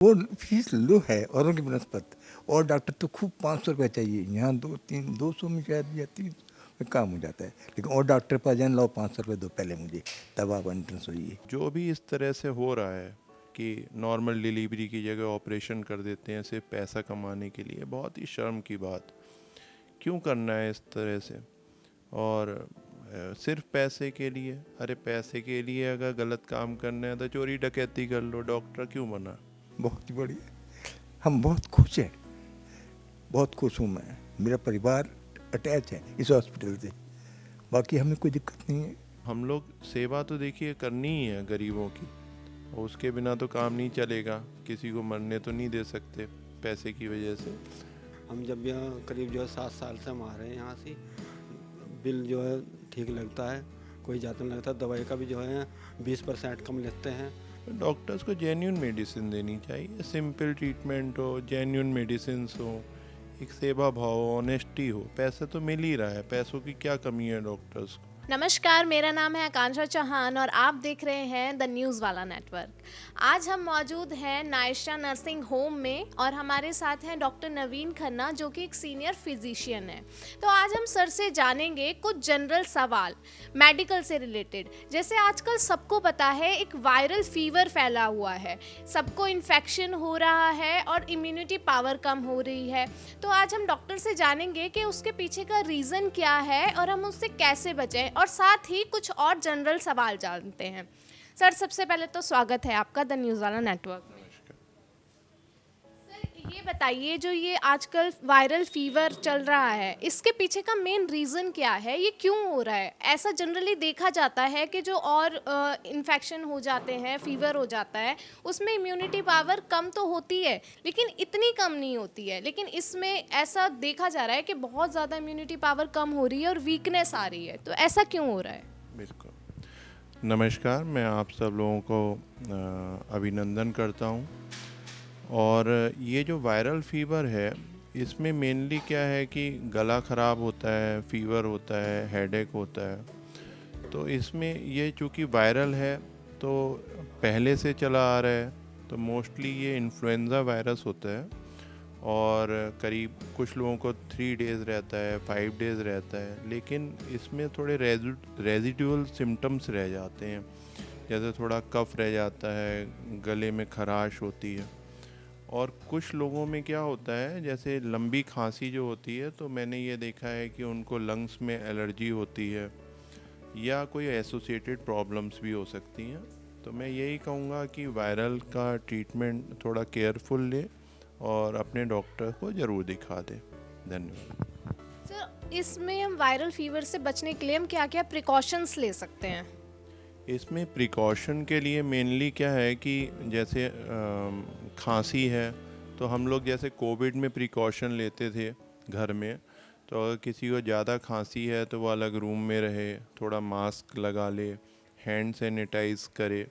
वो फीस लो है औरों की बनस्पत, और डॉक्टर तो खूब 500 रुपये चाहिए, यहाँ 200 में शायद या 300 में काम हो जाता है, लेकिन और डॉक्टर पास जान लो 500 रुपये दो पहले मुझे, तब आप एंट्रेंस होइए। जो भी इस तरह से हो रहा है कि नॉर्मल डिलीवरी की जगह ऑपरेशन कर देते हैं सिर्फ पैसा कमाने के लिए, बहुत ही शर्म की बात। क्यों करना है इस तरह से? और सिर्फ पैसे के लिए? अरे पैसे के लिए अगर गलत काम करना है तो चोरी डकैती कर लो, डॉक्टर क्यों बना? बहुत ही बढ़िया, हम बहुत खुश हैं, बहुत खुश हूँ मैं, मेरा परिवार अटैच है इस हॉस्पिटल से, बाकी हमें कोई दिक्कत नहीं है। हम लोग सेवा तो देखिए करनी ही है गरीबों की, और उसके बिना तो काम नहीं चलेगा, किसी को मरने तो नहीं दे सकते पैसे की वजह से। हम जब यहाँ करीब जो है 7 साल से हम आ रहे हैं यहाँ से, बिल जो है ठीक लगता है, कोई ज़्यादा नहीं लगता। दवाई का भी जो है 20% कम लेते हैं। डॉक्टर्स को जेन्यून मेडिसिन देनी चाहिए, सिंपल ट्रीटमेंट हो, जेन्यून मेडिसिन हो, एक सेवा भाव हो, ऑनेस्टी हो। पैसे तो मिल ही रहा है, पैसों की क्या कमी है डॉक्टर्स को? नमस्कार, मेरा नाम है आकांक्षा चौहान और आप देख रहे हैं द न्यूज़ वाला नेटवर्क। आज हम मौजूद हैं नायशा नर्सिंग होम में और हमारे साथ हैं डॉक्टर नवीन खन्ना, जो कि एक सीनियर फिजिशियन है। तो आज हम सर से जानेंगे कुछ जनरल सवाल मेडिकल से रिलेटेड। जैसे आजकल सबको पता है एक वायरल फीवर फैला हुआ है, सबको इन्फेक्शन हो रहा है और इम्यूनिटी पावर कम हो रही है। तो आज हम डॉक्टर से जानेंगे कि उसके पीछे का रीज़न क्या है और हम उससे कैसे बचें, और साथ ही कुछ और जनरल सवाल जानते हैं। सर, सबसे पहले तो स्वागत है आपका द न्यूज़ वाला नेटवर्क में। सर, ये बताइए, जो ये आजकल वायरल फीवर चल रहा है, इसके पीछे का मेन रीज़न क्या है? ये क्यों हो रहा है? ऐसा जनरली देखा जाता है कि जो और इन्फेक्शन हो जाते हैं, फीवर हो जाता है, उसमें इम्यूनिटी पावर कम तो होती है, लेकिन इतनी कम नहीं होती है। लेकिन इसमें ऐसा देखा जा रहा है कि बहुत ज़्यादा इम्यूनिटी पावर कम हो रही है और वीकनेस आ रही है। तो ऐसा क्यों हो रहा है? बिल्कुल। नमस्कार, मैं आप सब लोगों को अभिनंदन करता हूँ। और ये जो वायरल फीवर है, इसमें मेनली क्या है कि गला ख़राब होता है, फीवर होता है, हेडेक होता है। तो इसमें ये चूँकि वायरल है तो पहले से चला आ रहा है, तो मोस्टली ये इन्फ्लुएंज़ा वायरस होता है, और करीब कुछ लोगों को 3 डेज़ रहता है, 5 डेज़ रहता है, लेकिन इसमें थोड़े रेजिडुअल सिम्टम्स रह जाते हैं। जैसे थोड़ा कफ रह जाता है, गले में खराश होती है, और कुछ लोगों में क्या होता है, जैसे लंबी खांसी जो होती है, तो मैंने ये देखा है कि उनको लंग्स में एलर्जी होती है या कोई एसोसिएटेड प्रॉब्लम्स भी हो सकती हैं। तो मैं यही कहूँगा कि वायरल का ट्रीटमेंट थोड़ा केयरफुल ले और अपने डॉक्टर को ज़रूर दिखा दे। धन्यवाद। सर, इसमें हम वायरल फीवर से बचने के लिए हम क्या क्या प्रिकॉशंस ले सकते हैं? इसमें प्रिकॉशन के लिए मेनली क्या है कि जैसे खांसी है, तो हम लोग जैसे कोविड में प्रिकॉशन लेते थे घर में, तो अगर किसी को ज़्यादा खांसी है तो वो अलग रूम में रहे, थोड़ा मास्क लगा ले, हैंड सैनिटाइज करे,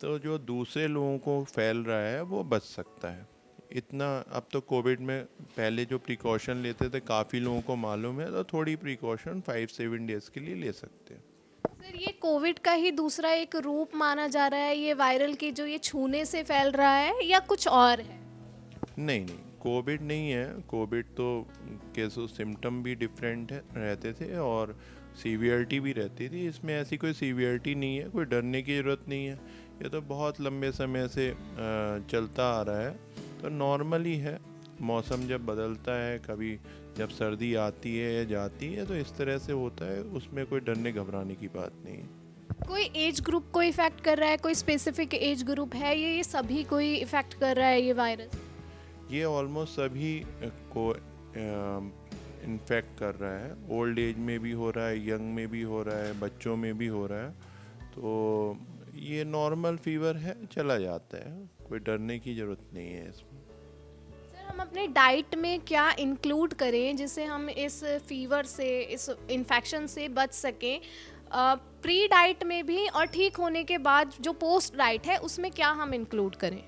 तो जो दूसरे लोगों को फैल रहा है वो बच सकता है। इतना अब तो कोविड में पहले जो प्रिकॉशन लेते थे काफ़ी लोगों को मालूम है, तो थोड़ी प्रिकॉशन 5-7 डेज़ के लिए ले सकते हैं। सर, ये कोविड का ही दूसरा एक रूप माना जा रहा है, ये वायरल की, जो ये छूने से फैल रहा है, या कुछ और है? नहीं नहीं, कोविड नहीं है। कोविड तो केसों सिम्टम भी डिफरेंट है रहते थे और सीवियरिटी भी रहती थी। इसमें ऐसी कोई सीवियरिटी नहीं है, कोई डरने की ज़रूरत नहीं है। ये तो बहुत लंबे समय से चलता आ रहा है, तो नॉर्मली है। मौसम जब बदलता है, कभी जब सर्दी आती है या जाती है, तो इस तरह से होता है, उसमें कोई डरने घबराने की बात नहीं है। कोई एज ग्रुप को इफेक्ट कर रहा है? कोई स्पेसिफिक एज ग्रुप है, ये सभी को ही इफेक्ट कर रहा है ये वायरस? ये ऑलमोस्ट सभी को इन्फेक्ट कर रहा है। ओल्ड एज में भी हो रहा है, यंग में भी हो रहा है, बच्चों में भी हो रहा है। तो ये नॉर्मल फीवर है, चला जाता है, कोई डरने की ज़रूरत नहीं है इसमें। सर, हम अपने डाइट में क्या इंक्लूड करें जिससे हम इस फीवर से, इस इन्फेक्शन से बच सकें? प्री डाइट में भी और ठीक होने के बाद जो पोस्ट डाइट है, उसमें क्या हम इंक्लूड करें?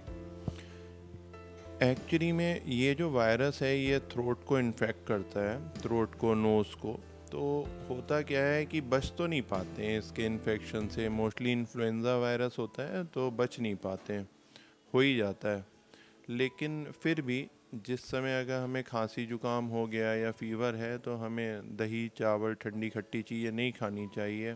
एक्चुअली में ये जो वायरस है ये थ्रोट को इन्फेक्ट करता है, थ्रोट को, नोज़ को। तो होता क्या है कि बच तो नहीं पाते हैं इसके इन्फेक्शन से। मोस्टली इन्फ्लुएंज़ा वायरस होता है तो बच नहीं पाते हैं, हो ही जाता है। लेकिन फिर भी जिस समय अगर हमें खांसी जुकाम हो गया या फीवर है तो हमें दही चावल ठंडी खट्टी चीज़ें नहीं खानी चाहिए,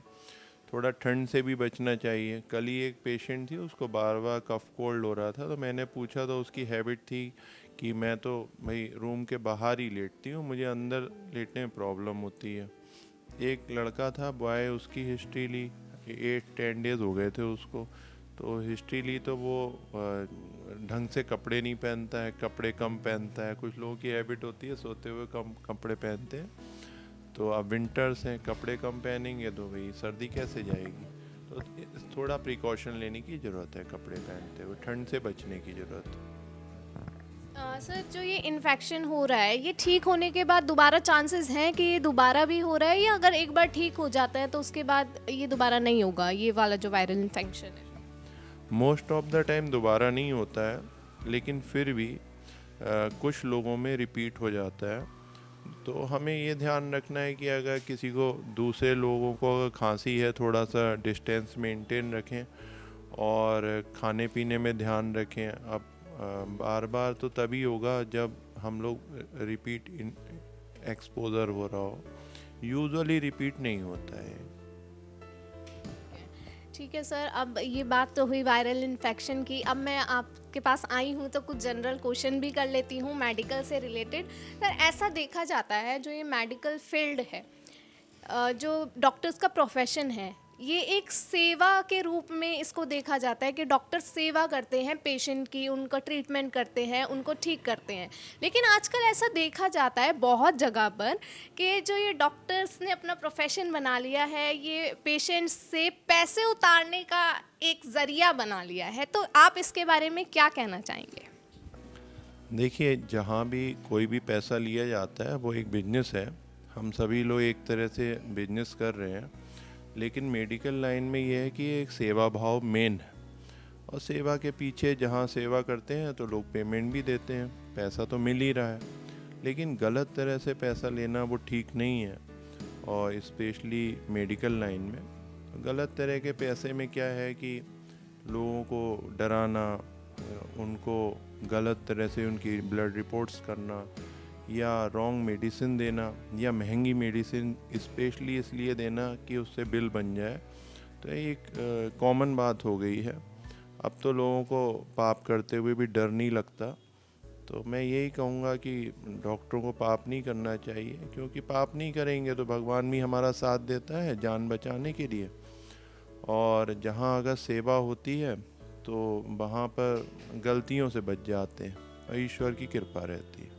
थोड़ा ठंड से भी बचना चाहिए। कल ही एक पेशेंट थी, उसको बार बार कफ कोल्ड हो रहा था, तो मैंने पूछा तो उसकी हैबिट थी कि मैं तो भाई रूम के बाहर ही लेटती हूँ, मुझे अंदर लेटने में प्रॉब्लम होती है। एक लड़का था बॉय, उसकी हिस्ट्री ली, 8-10 डेज़ हो गए थे उसको, तो हिस्ट्री ली तो वो ढंग से कपड़े नहीं पहनता है, कपड़े कम पहनता है। कुछ लोगों की हैबिट होती है सोते हुए कम कपड़े पहनते हैं, तो अब विंटर्स हैं, कपड़े कम पहनेंगे तो भाई सर्दी कैसे जाएगी। तो थोड़ा प्रिकॉशन लेने की ज़रूरत है, कपड़े पहनते हुए ठंड से बचने की ज़रूरत है। सर, जो ये इन्फेक्शन हो रहा है, ये ठीक होने के बाद दोबारा चांसेस हैं कि ये दोबारा भी हो रहा है, या अगर एक बार ठीक हो जाता है तो उसके बाद ये दोबारा नहीं होगा, ये वाला जो वायरल इन्फेक्शन है? मोस्ट ऑफ द टाइम दोबारा नहीं होता है, लेकिन फिर भी कुछ लोगों में रिपीट हो जाता है। तो हमें ये ध्यान रखना है कि अगर किसी को, दूसरे लोगों को अगर खांसी है, थोड़ा सा डिस्टेंस मेंटेन रखें और खाने पीने में ध्यान रखें। अब बार बार तो तभी होगा जब हम लोग रिपीट एक्सपोजर हो रहा हो, यूजुअली रिपीट नहीं होता है। ठीक है सर, अब ये बात तो हुई वायरल इन्फेक्शन की। अब मैं आपके पास आई हूँ तो कुछ जनरल क्वेश्चन भी कर लेती हूँ मेडिकल से रिलेटेड। सर, ऐसा देखा जाता है जो ये मेडिकल फील्ड है, जो डॉक्टर्स का प्रोफेशन है, ये एक सेवा के रूप में इसको देखा जाता है कि डॉक्टर सेवा करते हैं पेशेंट की, उनका ट्रीटमेंट करते हैं, उनको ठीक करते हैं। लेकिन आजकल ऐसा देखा जाता है बहुत जगह पर कि जो ये डॉक्टर्स ने अपना प्रोफेशन बना लिया है, ये पेशेंट्स से पैसे उतारने का एक ज़रिया बना लिया है। तो आप इसके बारे में क्या कहना चाहेंगे? देखिए, जहाँ भी कोई भी पैसा लिया जाता है वो एक बिजनेस है। हम सभी लोग एक तरह से बिजनेस कर रहे हैं, लेकिन मेडिकल लाइन में ये है कि एक सेवा भाव मेन है, और सेवा के पीछे जहाँ सेवा करते हैं तो लोग पेमेंट भी देते हैं, पैसा तो मिल ही रहा है। लेकिन गलत तरह से पैसा लेना वो ठीक नहीं है, और स्पेशली मेडिकल लाइन में गलत तरह के पैसे में क्या है कि लोगों को डराना, उनको गलत तरह से उनकी ब्लड रिपोर्ट्स करना, या रॉन्ग मेडिसिन देना, या महंगी मेडिसिन स्पेशली इसलिए देना कि उससे बिल बन जाए। तो एक कॉमन बात हो गई है। अब तो लोगों को पाप करते हुए भी डर नहीं लगता। तो मैं यही कहूँगा कि डॉक्टरों को पाप नहीं करना चाहिए, क्योंकि पाप नहीं करेंगे तो भगवान भी हमारा साथ देता है जान बचाने के लिए। और जहाँ अगर सेवा होती है तो वहाँ पर गलतियों से बच जाते हैं, और ईश्वर की कृपा रहती है।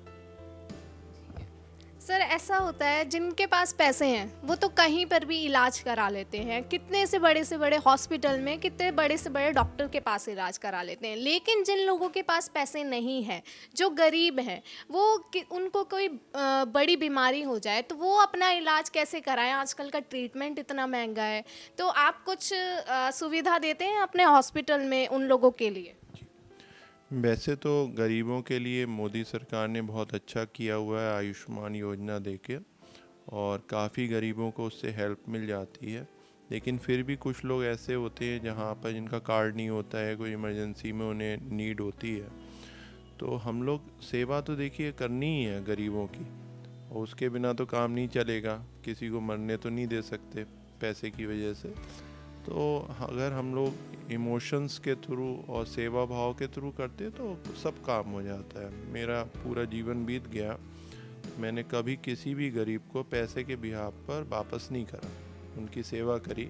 सर, ऐसा होता है जिनके पास पैसे हैं वो तो कहीं पर भी इलाज करा लेते हैं, कितने से बड़े हॉस्पिटल में, कितने बड़े से बड़े डॉक्टर के पास इलाज करा लेते हैं। लेकिन जिन लोगों के पास पैसे नहीं हैं, जो गरीब हैं, वो उनको कोई बड़ी बीमारी हो जाए तो वो अपना इलाज कैसे कराएं? आजकल का ट्रीटमेंट इतना महंगा है। तो आप कुछ सुविधा देते हैं अपने हॉस्पिटल में उन लोगों के लिए? वैसे तो गरीबों के लिए मोदी सरकार ने बहुत अच्छा किया हुआ है आयुष्मान योजना देके, और काफ़ी गरीबों को उससे हेल्प मिल जाती है। लेकिन फिर भी कुछ लोग ऐसे होते हैं जहाँ पर जिनका कार्ड नहीं होता है, कोई इमरजेंसी में उन्हें नीड होती है। तो हम लोग सेवा तो देखिए करनी ही है गरीबों की, और उसके बिना तो काम नहीं चलेगा। किसी को मरने तो नहीं दे सकते पैसे की वजह से। तो अगर हम लोग इमोशंस के थ्रू और सेवा भाव के थ्रू करते तो सब काम हो जाता है। मेरा पूरा जीवन बीत गया, मैंने कभी किसी भी गरीब को पैसे के बिहाफ पर वापस नहीं करा, उनकी सेवा करी।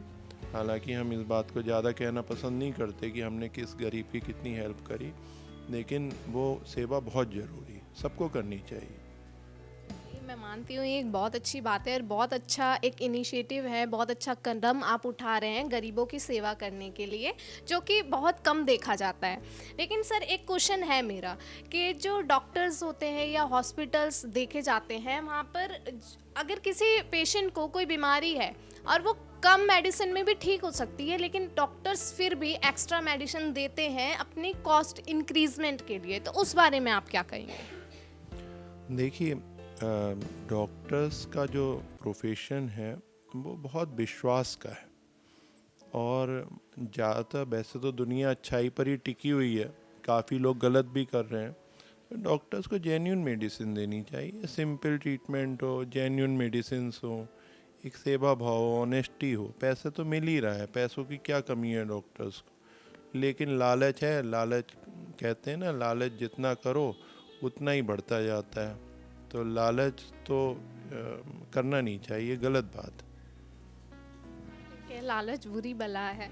हालांकि हम इस बात को ज़्यादा कहना पसंद नहीं करते कि हमने किस गरीब की कितनी हेल्प करी, लेकिन वो सेवा बहुत ज़रूरी है, सबको करनी चाहिए। मैं मानती हूँ ये एक बहुत अच्छी बात है और बहुत अच्छा एक इनिशिएटिव है, बहुत अच्छा कदम आप उठा रहे हैं गरीबों की सेवा करने के लिए, जो कि बहुत कम देखा जाता है। लेकिन सर, एक क्वेश्चन है मेरा कि जो डॉक्टर्स होते हैं या हॉस्पिटल्स देखे जाते हैं, वहाँ पर अगर किसी पेशेंट को कोई बीमारी है और वो कम मेडिसिन में भी ठीक हो सकती है, लेकिन डॉक्टर्स फिर भी एक्स्ट्रा मेडिसिन देते हैं अपनी कॉस्ट इंक्रीजमेंट के लिए, तो उस बारे में आप क्या कहेंगे? देखिए, डॉक्टर्स का जो प्रोफेशन है वो बहुत विश्वास का है, और ज़्यादातर वैसे तो दुनिया अच्छाई पर ही टिकी हुई है, काफ़ी लोग गलत भी कर रहे हैं। तो डॉक्टर्स को जेन्युइन मेडिसिन देनी चाहिए, सिंपल ट्रीटमेंट हो, जेन्युइन मेडिसिन हो, एक सेवा भाव हो, ऑनेस्टी हो। पैसे तो मिल ही रहा है, पैसों की क्या कमी है डॉक्टर्स को, लेकिन लालच है। लालच कहते हैं ना, लालच जितना करो उतना ही बढ़ता जाता है। तो लालच तो करना नहीं चाहिए, गलत बात। कि लालच बुरी बला है।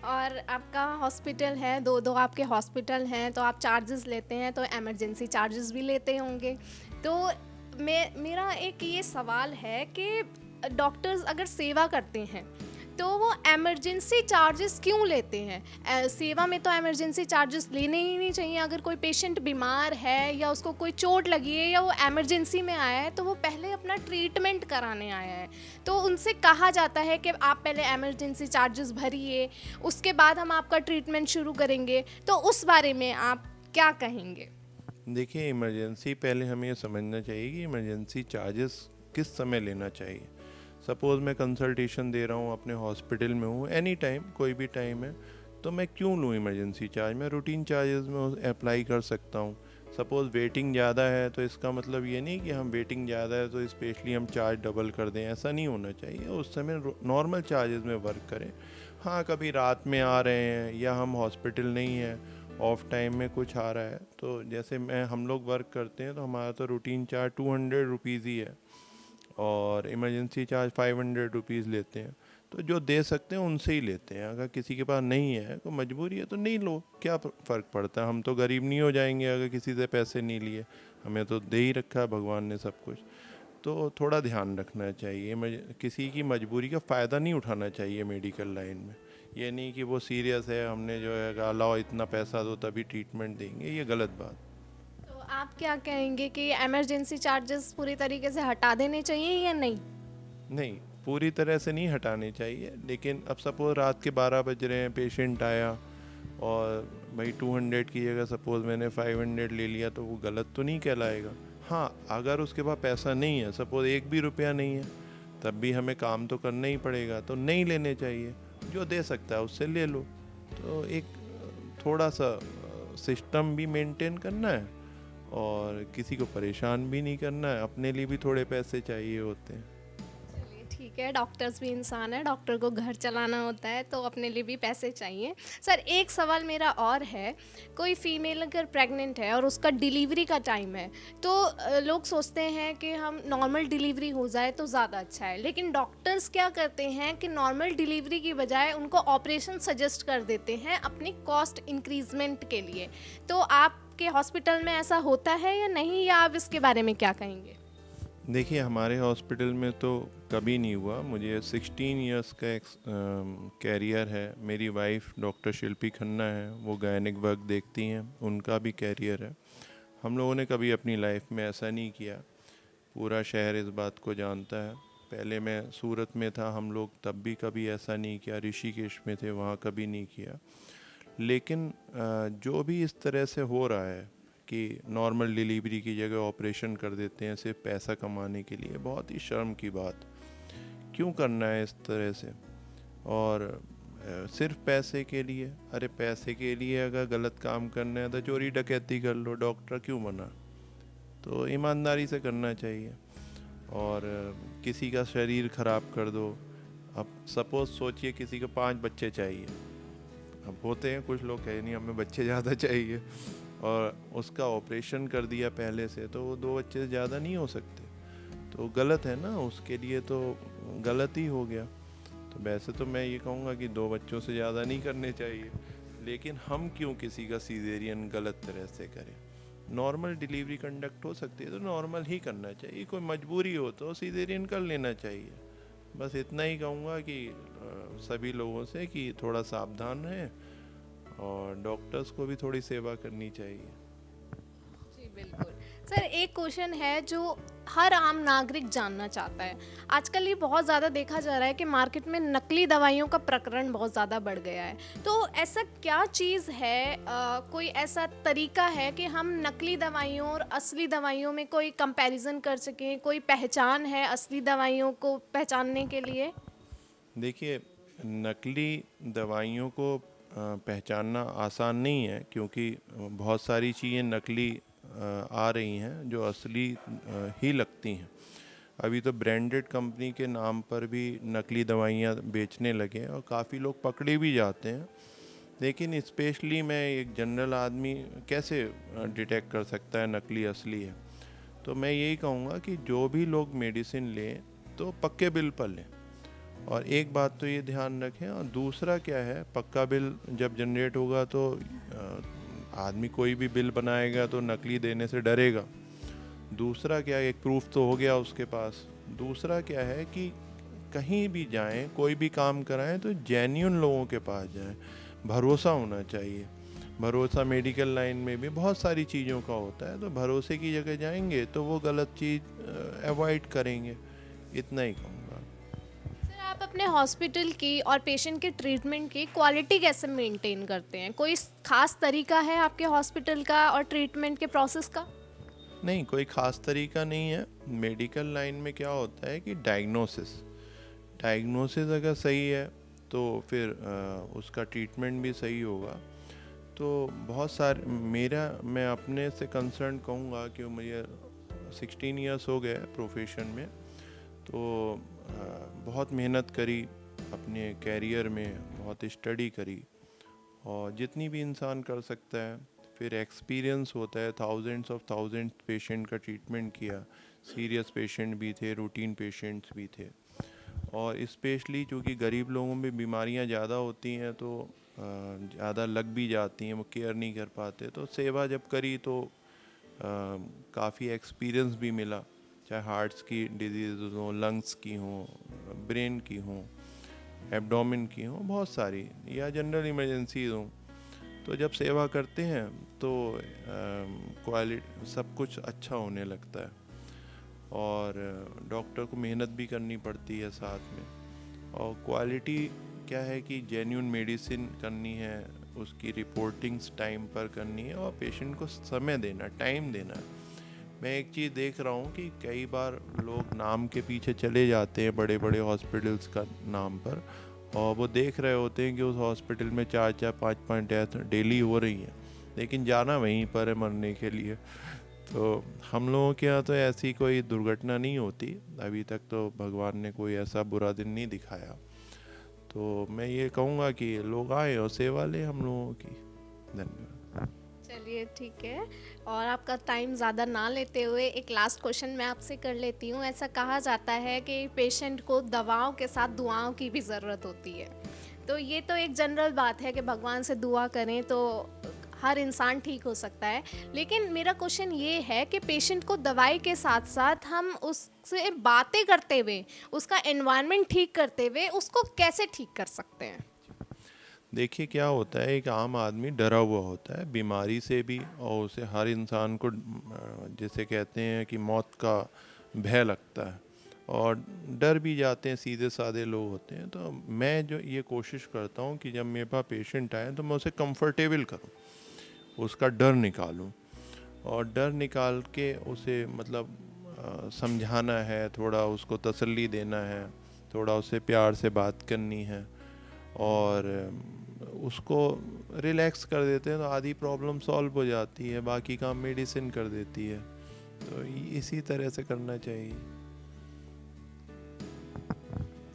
और आपका हॉस्पिटल है, दो आपके हॉस्पिटल हैं, तो आप चार्जेस लेते हैं, तो इमरजेंसी चार्जेस भी लेते होंगे। तो मेरा एक ये सवाल है कि डॉक्टर्स अगर सेवा करते हैं तो वो इमरजेंसी चार्जेस क्यों लेते हैं? सेवा में तो इमरजेंसी चार्जेस लेने ही नहीं चाहिए। अगर कोई पेशेंट बीमार है या उसको कोई चोट लगी है या वो इमरजेंसी में आया है, तो वो पहले अपना ट्रीटमेंट कराने आया है, तो उनसे कहा जाता है कि आप पहले इमरजेंसी चार्जेस भरिए, उसके बाद हम आपका ट्रीटमेंट शुरू करेंगे। तो उस बारे में आप क्या कहेंगे? देखिए, इमरजेंसी पहले हमें ये समझना चाहिए कि इमरजेंसी चार्जेस किस समय लेना चाहिए। सपोज़ मैं कंसल्टेशन दे रहा हूँ, अपने हॉस्पिटल में हूँ, एनी टाइम, कोई भी टाइम है, तो मैं क्यों लूँ इमरजेंसी चार्ज? मैं रूटीन चार्जेस में अप्लाई कर सकता हूँ। सपोज़ वेटिंग ज़्यादा है तो इसका मतलब ये नहीं कि हम वेटिंग ज़्यादा है तो स्पेशली हम चार्ज डबल कर दें, ऐसा नहीं होना चाहिए। उस समय नॉर्मल चार्जेस में वर्क करें। हाँ, कभी रात में आ रहे हैं या हम हॉस्पिटल नहीं है, ऑफ टाइम में कुछ आ रहा है, तो जैसे हम लोग वर्क करते हैं तो हमारा तो रूटीन चार्ज 200 रुपीज़ ही है और इमरजेंसी चार्ज 500 रुपीज़ लेते हैं। तो जो दे सकते हैं उनसे ही लेते हैं। अगर किसी के पास नहीं है, तो मजबूरी है तो नहीं लो, क्या फ़र्क पड़ता है? हम तो गरीब नहीं हो जाएंगे अगर किसी से पैसे नहीं लिए, हमें तो दे ही रखा है भगवान ने सब कुछ। तो थोड़ा ध्यान रखना चाहिए, किसी की मजबूरी का फ़ायदा नहीं उठाना चाहिए मेडिकल लाइन में। ये नहीं कि वो सीरियस है, हमने जो है कहा लाओ इतना पैसा दो तभी ट्रीटमेंट देंगे, ये गलत बात। तो आप क्या कहेंगे कि इमरजेंसी चार्जेस पूरी तरीके से हटा देने चाहिए या नहीं? नहीं, पूरी तरह से नहीं हटाने चाहिए, लेकिन अब सपोज रात के 12 बज रहे हैं, पेशेंट आया और भाई 200 की जगह सपोज मैंने 500 ले लिया, तो वो गलत तो नहीं कहलाएगा। हाँ, अगर उसके पास पैसा नहीं है, सपोज एक भी रुपया नहीं है, तब भी हमें काम तो करना ही पड़ेगा, तो नहीं लेने चाहिए। जो दे सकता है उससे ले लो। तो एक थोड़ा सा सिस्टम भी मेंटेन करना है और किसी को परेशान भी नहीं करना है, अपने लिए भी थोड़े पैसे चाहिए होते हैं। चलिए ठीक है, डॉक्टर्स भी इंसान है, डॉक्टर को घर चलाना होता है, तो अपने लिए भी पैसे चाहिए। सर, एक सवाल मेरा और है, कोई फीमेल अगर प्रेग्नेंट है और उसका डिलीवरी का टाइम है, तो लोग सोचते हैं कि हम नॉर्मल डिलीवरी हो जाए तो ज़्यादा अच्छा है, लेकिन डॉक्टर्स क्या करते हैं कि नॉर्मल डिलीवरी की बजाय उनको ऑपरेशन सजेस्ट कर देते हैं अपनी कॉस्ट इंक्रीजमेंट के लिए। तो आपके हॉस्पिटल में ऐसा होता है या नहीं, या आप इसके बारे में क्या कहेंगे? देखिए, हमारे हॉस्पिटल में तो कभी नहीं हुआ। मुझे 16 इयर्स का कैरियर है। मेरी वाइफ डॉक्टर शिल्पी खन्ना है, वो गायनिक वर्क देखती हैं, उनका भी कैरियर है। हम लोगों ने कभी अपनी लाइफ में ऐसा नहीं किया। पूरा शहर इस बात को जानता है। पहले मैं सूरत में था, हम लोग तब भी कभी ऐसा नहीं किया। ऋषिकेश में थे, वहाँ कभी नहीं किया। लेकिन जो भी इस तरह से हो रहा है कि नॉर्मल डिलीवरी की जगह ऑपरेशन कर देते हैं सिर्फ पैसा कमाने के लिए, बहुत ही शर्म की बात। क्यों करना है इस तरह से? और सिर्फ पैसे के लिए? अरे पैसे के लिए अगर गलत काम करना है तो चोरी डकैती कर लो, डॉक्टर क्यों मना? तो ईमानदारी से करना चाहिए। और किसी का शरीर ख़राब कर दो। अब सपोज़ सोचिए किसी को 5 बच्चे चाहिए, अब होते हैं कुछ लोग कहे नहीं हमें बच्चे ज़्यादा चाहिए, और उसका ऑपरेशन कर दिया पहले से, तो वो 2 बच्चे से ज़्यादा नहीं हो सकते। तो गलत है ना, उसके लिए तो गलत ही हो गया। तो वैसे तो मैं ये कहूँगा कि 2 बच्चों से ज़्यादा नहीं करने चाहिए, लेकिन हम क्यों किसी का सीजेरियन गलत तरह से करें? नॉर्मल डिलीवरी कंडक्ट हो सकती है तो नॉर्मल ही करना चाहिए। कोई मजबूरी हो तो सीजेरियन कर लेना चाहिए। बस इतना ही कहूँगा कि सभी लोगों से कि थोड़ा सावधान रहें और डॉक्टर्स को भी थोड़ी सेवा करनी चाहिए। जी बिल्कुल। सर, एक क्वेश्चन है जो हर आम नागरिक जानना चाहता है। आजकल ये बहुत ज़्यादा देखा जा रहा है कि मार्केट में नकली दवाइयों का प्रकरण बहुत ज़्यादा बढ़ गया है। तो ऐसा क्या चीज़ है, कोई ऐसा तरीका है कि हम नकली दवाइयों और असली दवाइयों में कोई कंपैरिजन कर सकें? कोई पहचान है असली दवाइयों को पहचानने के लिए? देखिए, नकली दवाइयों को पहचानना आसान नहीं है, क्योंकि बहुत सारी चीज़ें नकली आ रही हैं जो असली ही लगती हैं। अभी तो ब्रांडेड कंपनी के नाम पर भी नकली दवाइयाँ बेचने लगे हैं और काफ़ी लोग पकड़े भी जाते हैं। लेकिन स्पेशली मैं एक जनरल आदमी कैसे डिटेक्ट कर सकता है नकली असली है? तो मैं यही कहूँगा कि जो भी लोग मेडिसिन लें तो पक्के बिल पर लें। और एक बात तो ये ध्यान रखें, और दूसरा क्या है, पक्का बिल जब जनरेट होगा तो आदमी कोई भी बिल बनाएगा तो नकली देने से डरेगा। दूसरा क्या है, एक प्रूफ तो हो गया उसके पास। दूसरा क्या है कि कहीं भी जाएं, कोई भी काम कराएं तो जेन्युइन लोगों के पास जाएं। भरोसा होना चाहिए। भरोसा मेडिकल लाइन में भी बहुत सारी चीज़ों का होता है, तो भरोसे की जगह जाएंगे तो वो गलत चीज़ अवॉइड करेंगे। इतना ही कहूँगा। सर, आप अपने हॉस्पिटल की और पेशेंट के ट्रीटमेंट की क्वालिटी कैसे मेंटेन करते हैं? कोई खास तरीका है आपके हॉस्पिटल का और ट्रीटमेंट के प्रोसेस का? नहीं, कोई ख़ास तरीका नहीं है। मेडिकल लाइन में क्या होता है कि डायग्नोसिस अगर सही है तो फिर उसका ट्रीटमेंट भी सही होगा। तो बहुत सारे मैं अपने से कंसर्न कहूँगा कि मुझे 16 इयर्स हो गए प्रोफेशन में। तो बहुत मेहनत करी अपने कैरियर में, बहुत स्टडी करी, और जितनी भी इंसान कर सकता है। फिर एक्सपीरियंस होता है, थाउजेंड्स पेशेंट का ट्रीटमेंट किया। सीरियस पेशेंट भी थे, रूटीन पेशेंट्स भी थे। और स्पेशली चूँकि गरीब लोगों में बीमारियां ज़्यादा होती हैं तो ज़्यादा लग भी जाती हैं, वो केयर नहीं कर पाते। तो सेवा जब करी तो काफ़ी एक्सपीरियंस भी मिला, चाहे हार्ट्स की डिजीज़ हों, लंग्स की हों, ब्रेन की हों, एब्डोमेन की हों, बहुत सारी, या जनरल इमरजेंसी हों। तो जब सेवा करते हैं तो क्वालिटी सब कुछ अच्छा होने लगता है। और डॉक्टर को मेहनत भी करनी पड़ती है साथ में। और क्वालिटी क्या है कि जेन्युइन मेडिसिन करनी है, उसकी रिपोर्टिंग्स टाइम पर करनी है, और पेशेंट को समय देना, टाइम देना है। मैं एक चीज़ देख रहा हूँ कि कई बार लोग नाम के पीछे चले जाते हैं बड़े बड़े हॉस्पिटल्स का नाम पर, और वो देख रहे होते हैं कि उस हॉस्पिटल में 4-4, 5-5 डेथ डेली हो रही हैं, लेकिन जाना वहीं पर है मरने के लिए। तो हम लोगों के यहाँ तो ऐसी कोई दुर्घटना नहीं होती अभी तक, तो भगवान ने कोई ऐसा बुरा दिन नहीं दिखाया। तो मैं ये कहूँगा कि लोग आए और सेवा लें हम लोगों की। धन्यवाद। चलिए, ठीक है। और आपका टाइम ज़्यादा ना लेते हुए एक लास्ट क्वेश्चन मैं आपसे कर लेती हूँ। ऐसा कहा जाता है कि पेशेंट को दवाओं के साथ दुआओं की भी ज़रूरत होती है। तो ये तो एक जनरल बात है कि भगवान से दुआ करें तो हर इंसान ठीक हो सकता है। लेकिन मेरा क्वेश्चन ये है कि पेशेंट को दवाई के साथ साथ हम उससे बातें करते हुए, उसका एनवायरनमेंट ठीक करते हुए उसको कैसे ठीक कर सकते हैं? देखिए क्या होता है, एक आम आदमी डरा हुआ होता है बीमारी से भी, और उसे हर इंसान को जैसे कहते हैं कि मौत का भय लगता है, और डर भी जाते हैं, सीधे साधे लोग होते हैं। तो मैं जो ये कोशिश करता हूँ कि जब मेरे पास पेशेंट आए तो मैं उसे कंफर्टेबल करूँ, उसका डर निकालूं, और डर निकाल के उसे मतलब समझाना है, थोड़ा उसको तसल्ली देना है, थोड़ा उससे प्यार से बात करनी है, और उसको रिलैक्स कर देते हैं तो आधी प्रॉब्लम सॉल्व हो जाती है, बाकी काम मेडिसिन कर देती है। तो इसी तरह से करना चाहिए।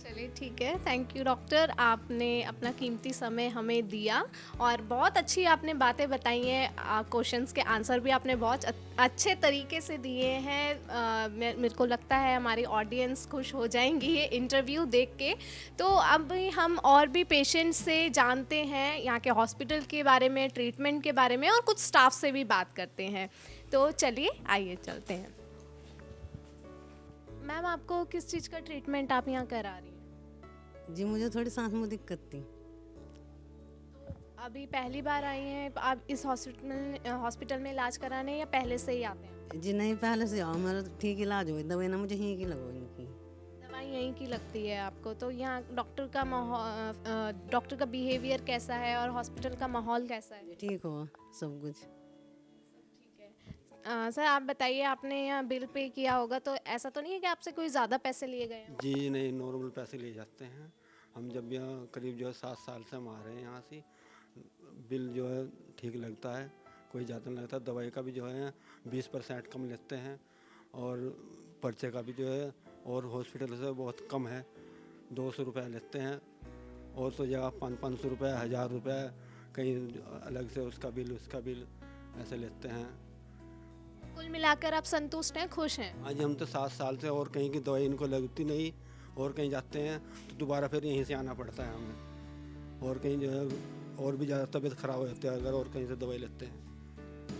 चलिए, ठीक है। थैंक यू डॉक्टर, आपने अपना कीमती समय हमें दिया और बहुत अच्छी आपने बातें बताई हैं। क्वेश्चंस के आंसर भी आपने बहुत अच्छे तरीके से दिए हैं। मेरे को लगता है हमारी ऑडियंस खुश हो जाएंगी ये इंटरव्यू देख के। तो अब हम और भी पेशेंट से जानते हैं, यहाँ के हॉस्पिटल के बारे में, ट्रीटमेंट के बारे में, और कुछ स्टाफ से भी बात करते हैं। तो चलिए, आइए चलते हैं। मैम, आपको किस चीज़ का ट्रीटमेंट आप यहाँ करा रही हैं? जी मुझे थोड़ी सांस में दिक्कत थी। अभी पहली बार आई हैं आप इस हॉस्पिटल में इलाज कराने, या पहले से ही आते हैं? जी नहीं, पहले से आओ, मेरा तो ठीक इलाज हुई, दवाई ना मुझे यहीं की लगो इनकी। दवाई यहीं की लगती है आपको? तो यहाँ डॉक्टर का बिहेवियर कैसा है और हॉस्पिटल का माहौल कैसा है? ठीक हो सब कुछ। सर, आप बताइए, आपने यहाँ बिल पे किया होगा, तो ऐसा तो नहीं है कि आपसे कोई ज़्यादा पैसे लिए गए हैं? जी नहीं, नॉर्मल पैसे लिए जाते हैं। हम जब यहाँ करीब 7 साल से हम आ रहे हैं यहाँ से, बिल जो है ठीक लगता है, कोई ज़्यादा नहीं लगता। दवाई का भी जो है 20% कम लेते हैं और पर्चे का भी जो है और हॉस्पिटल से बहुत कम है, 200 रुपये लेते हैं। और तो जगह 500 रुपये, 1000 रुपये कहीं अलग से उसका बिल ऐसे लेते हैं। कुल मिलाकर आप संतुष्ट हैं, खुश हैं? आज हम तो 7 साल से और कहीं की दवाई इनको लगती नहीं, और कहीं जाते हैं तो दोबारा फिर यहीं से आना पड़ता है हमें, और कहीं जो है और भी ज़्यादा तबीयत ख़राब हो जाती है अगर और कहीं से दवाई लेते हैं।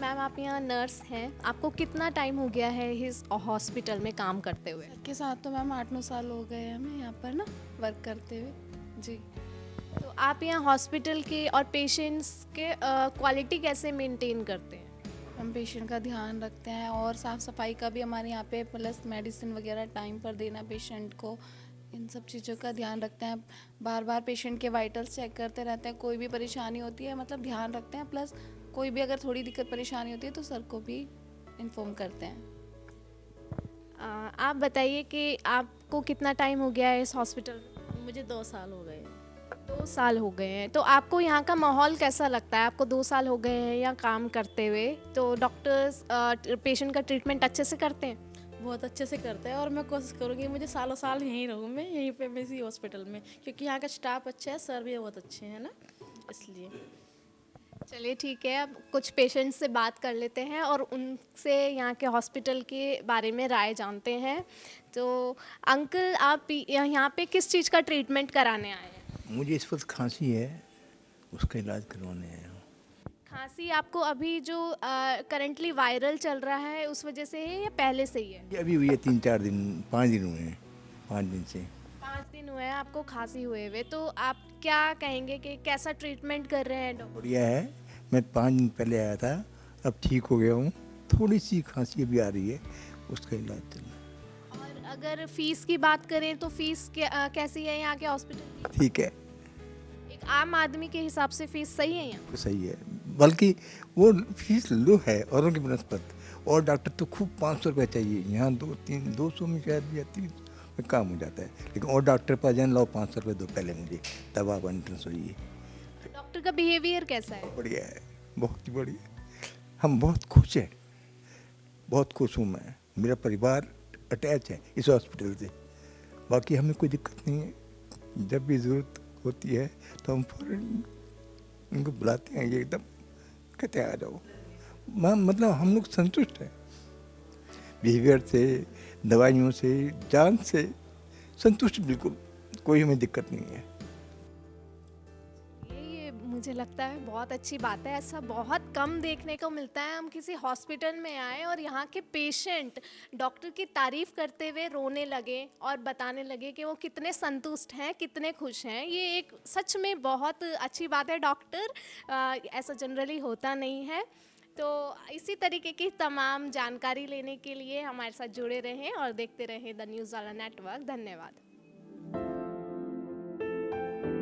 मैम आप यहाँ नर्स हैं, आपको कितना टाइम हो गया है इस हॉस्पिटल में काम करते हुए? के साथ तो मैम 8-9 साल हो गए हैं हमें यहाँ पर ना वर्क करते हुए जी। तो आप यहाँ हॉस्पिटल के और पेशेंट्स के क्वालिटी कैसे मेंटेन करते हैं? हम पेशेंट का ध्यान रखते हैं और साफ़ सफाई का भी हमारे यहाँ पे, प्लस मेडिसिन वगैरह टाइम पर देना पेशेंट को, इन सब चीज़ों का ध्यान रखते हैं। बार बार पेशेंट के वाइटल्स चेक करते रहते हैं, कोई भी परेशानी होती है मतलब ध्यान रखते हैं। प्लस कोई भी अगर थोड़ी दिक्कत परेशानी होती है तो सर को भी इन्फॉर्म करते हैं। आप बताइए कि आपको कितना टाइम हो गया है इस हॉस्पिटल में? मुझे 2 साल हो गए। 2 साल हो गए हैं। तो आपको यहाँ का माहौल कैसा लगता है? आपको 2 साल हो गए हैं यहाँ काम करते हुए, तो डॉक्टर्स पेशेंट का ट्रीटमेंट अच्छे से करते हैं? बहुत अच्छे से करते हैं और मैं कोशिश करूँगी मुझे सालों साल यहीं रहूँ मैं, यहीं पे मैं इसी हॉस्पिटल में, क्योंकि यहाँ का स्टाफ अच्छा है, सर भी बहुत अच्छे हैं ना, इसलिए। चलिए ठीक है, अब कुछ पेशेंट्स से बात कर लेते हैं और उनसे यहाँ के हॉस्पिटल के बारे में राय जानते हैं। तो अंकल आप यहाँ पे किस चीज़ का ट्रीटमेंट कराने आए हैं? मुझे इस वक्त खांसी है, उसका इलाज करवाने आया हूँ। खांसी आपको अभी जो करंटली वायरल चल रहा है उस वजह से है या पहले से ही है? ये अभी हुई है 3-4 दिन, 5 दिन हुए हैं, 5 दिन से। 5 दिन हुए हैं आपको खांसी हुए हुए, तो आप क्या कहेंगे कि कैसा ट्रीटमेंट कर रहे हैं डॉक्टर? बढ़िया है, मैं 5 दिन पहले आया था, अब ठीक हो गया हूँ। थोड़ी सी खांसी अभी आ रही है, उसका इलाज चल रहा है। और अगर फीस की बात करें तो फीस कैसी है यहाँ के हॉस्पिटल की? ठीक है, एक आम आदमी के हिसाब से फीस सही है यहाँ? तो सही है, बल्कि वो फीस लो है औरों की बनस्पत। और डॉक्टर तो खूब 500 रुपये चाहिए, यहाँ 200 में शायद या 300 में काम हो जाता है। लेकिन और डॉक्टर पास जान लो 500 रुपये दो पहले मुझे, तब आप एंट्रेंस होइए। डॉक्टर का बिहेवियर कैसा है? बढ़िया है, बहुत ही बढ़िया। हम बहुत खुश हैं, बहुत खुश हूँ मैं, मेरा परिवार अटैच है इस हॉस्पिटल से। बाकी हमें कोई दिक्कत नहीं है, जब भी ज़रूरत होती है तो हम फ़ौरन इनको बुलाते हैं, ये एकदम कहते हैं आ जाओ। मतलब हम लोग संतुष्ट हैं बिहेवियर से, दवाइयों से, जान से संतुष्ट, बिल्कुल कोई हमें दिक्कत नहीं है। ये मुझे लगता है बहुत अच्छी बात है, ऐसा बहुत कम देखने को मिलता है। हम किसी हॉस्पिटल में आए और यहाँ के पेशेंट डॉक्टर की तारीफ करते हुए रोने लगे और बताने लगे कि वो कितने संतुष्ट हैं, कितने खुश हैं। ये एक सच में बहुत अच्छी बात है डॉक्टर, ऐसा जनरली होता नहीं है। तो इसी तरीके की तमाम जानकारी लेने के लिए हमारे साथ जुड़े रहें और देखते रहें द न्यूज़ वाला नेटवर्क। धन्यवाद।